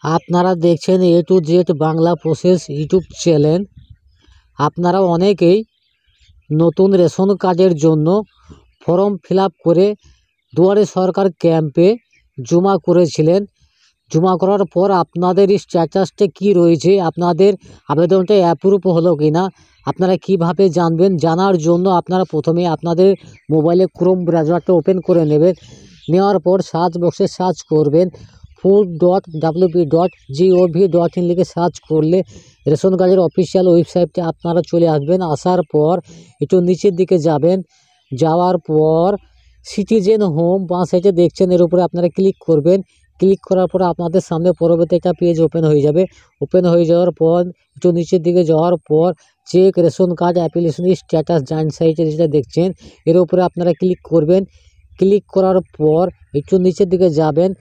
আপনারা দেখছেন A to Z Bangla process YouTube channel. আপনারা অনেকেই নতুন রেশন কার্ডের জন্য ফর্ম ফিল আপ করে দুয়ারে সরকার ক্যাম্পে জমা করেছিলেন। জমা করার পর আপনাদের স্ট্যাটাসটা কি রয়েছে, আপনাদের আবেদনটা অ্যাপ্রুভ হলো কি না, আপনারা কিভাবে জানবেন? জানার জন্য আপনারা প্রথমে আপনাদের মোবাইলে ক্রোম ব্রাউজারটা ওপেন করে নেবেন। নেওয়ার পর সার্চ বক্সে সার্চ করবেন food.wp.gov.in লিখে সার্চ করলে রেশন কার্ডের অফিসিয়াল ওয়েবসাইটে আপনারা চলে আসবেন। আসার পর একটু নিচের দিকে যাবেন, যাওয়ার পর সিটিজেন হোম বাঁ সাইডে দেখছেন, এর উপরে আপনারা ক্লিক করবেন। ক্লিক করার পর আপনাদের সামনে পরবর্তী একটা পেজ ওপেন হয়ে যাবে। ওপেন হয়ে যাওয়ার পর একটু নিচের দিকে যাওয়ার পর check ration card application status ডান সাইডে যেটা দেখছেন, এর উপরে আপনারা ক্লিক করবেন। ক্লিক করার পর একটু নিচের দিকে যাবেন,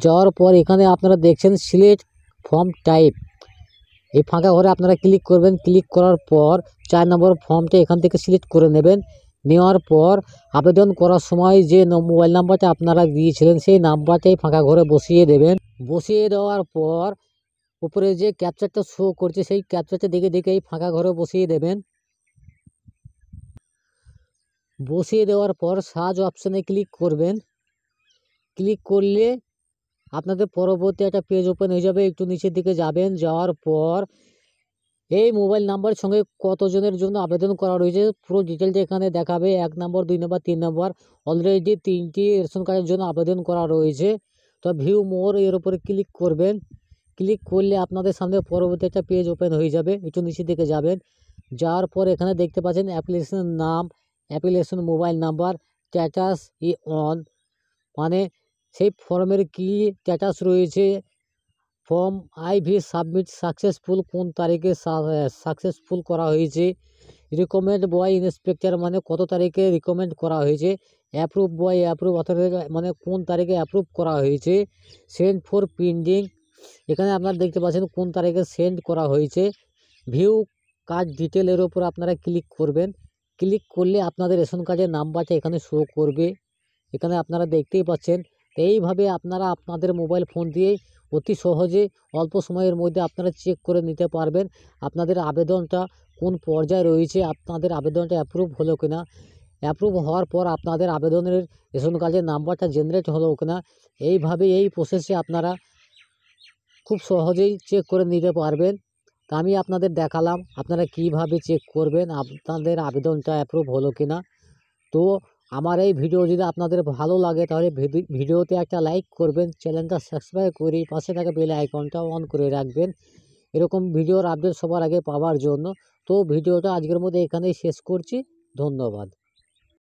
যাওয়ার পর এখানে আপনারা দেখছেন সিলেক্ট ফর্ম টাইপ, এই ফাঁকা ঘরে আপনারা ক্লিক করবেন। ক্লিক করার পর 4 নম্বর ফর্মটা এখান থেকে সিলেক্ট করে নেবেন। নেওয়ার পর আবেদন করার সময় যে মোবাইল নাম্বারটা আপনারা দিয়েছিলেন সেই নাম্বারটাই ফাঁকা ঘরে বসিয়ে দেবেন। বসিয়ে দেওয়ার পর উপরে যে ক্যাপচারটা শো করছে সেই ক্যাপচারটা দেখে এই ফাঁকা ঘরে বসিয়ে দেবেন। বসিয়ে দেওয়ার পর সার্চ অপশানে ক্লিক করবেন। ক্লিক করলে আপনাদের পরবর্তী একটা পেজ ওপেন হয়ে যাবে। একটু নিচের দিকে যাবেন, যাওয়ার পর এই মোবাইল নাম্বারের সঙ্গে কতজনের জন্য আবেদন করা রয়েছে পুরো ডিটেলটা এখানে দেখাবে। 1 নম্বর, 2 নম্বর, 3 নম্বর, অলরেডি 3টি রেশন কার্ডের জন্য আবেদন করা রয়েছে। তো ভিউ মোর এর উপরে ক্লিক করবেন। ক্লিক করলে আপনাদের সামনে পরবর্তী একটা পেজ ওপেন হয়ে যাবে। একটু নিচের দিকে যাবেন, যাওয়ার পর এখানে দেখতে পাচ্ছেন অ্যাপ্লিকেশনের নাম, application mobile number, status on, মানে সেই ফর্মের কি স্ট্যাটাস রয়েছে, ফর্ম আইভি সাবমিট সাকসেসফুল কোন তারিখে সাকসেসফুল করা হয়েছে, রিকমেন্ড বয় ইন্সপেক্টর মানে কত তারিখে রিকমেন্ড করা হয়েছে, অ্যাপ্রুভ বয় অ্যাপ্রুভ অথরিটি মানে কোন তারিখে অ্যাপ্রুভ করা হয়েছে, সেন্ড ফর পেন্ডিং, এখানে আপনারা দেখতে পাচ্ছেন কোন তারিখে সেন্ড করা হয়েছে। ভিউ কার্ড ডিটেলের ওপর আপনারা ক্লিক করবেন। ক্লিক করলে আপনাদের রেশন কার্ডের নাম্বারটা এখানে শো করবে। এখানে আপনারা দেখতেই পাচ্ছেন। এইভাবে আপনারা আপনাদের মোবাইল ফোন দিয়ে অতি সহজে অল্প সময়ের মধ্যে আপনারা চেক করে নিতে পারবেন আপনাদের আবেদনটা কোন পর্যায়ে রয়েছে, আপনাদের আবেদনটা অ্যাপ্রুভ হলো কিনা। অ্যাপ্রুভ হওয়ার পর আপনাদের আবেদনের রেশন কার্ডের নাম্বারটা জেনারেট হলো কিনা। এইভাবে এই প্রসেসে আপনারা খুব সহজেই চেক করে নিতে পারবেন। তা আমি আপনাদের দেখালাম আপনারা কিভাবে চেক করবেন আপনাদের আবেদনটা অ্যাপ্রুভ হলো কিনা। তো আমার এই ভিডিও যদি আপনাদের ভালো লাগে তাহলে ভিডিওতে একটা লাইক করবেন, চ্যানেলটা সাবস্ক্রাইব করে পাশে থাকা বেল আইকনটা অন করে রাখবেন এরকম ভিডিওর আপডেট সবার আগে পাওয়ার জন্য। তো ভিডিওটা আজকের মধ্যে এখানেই শেষ করছি। ধন্যবাদ।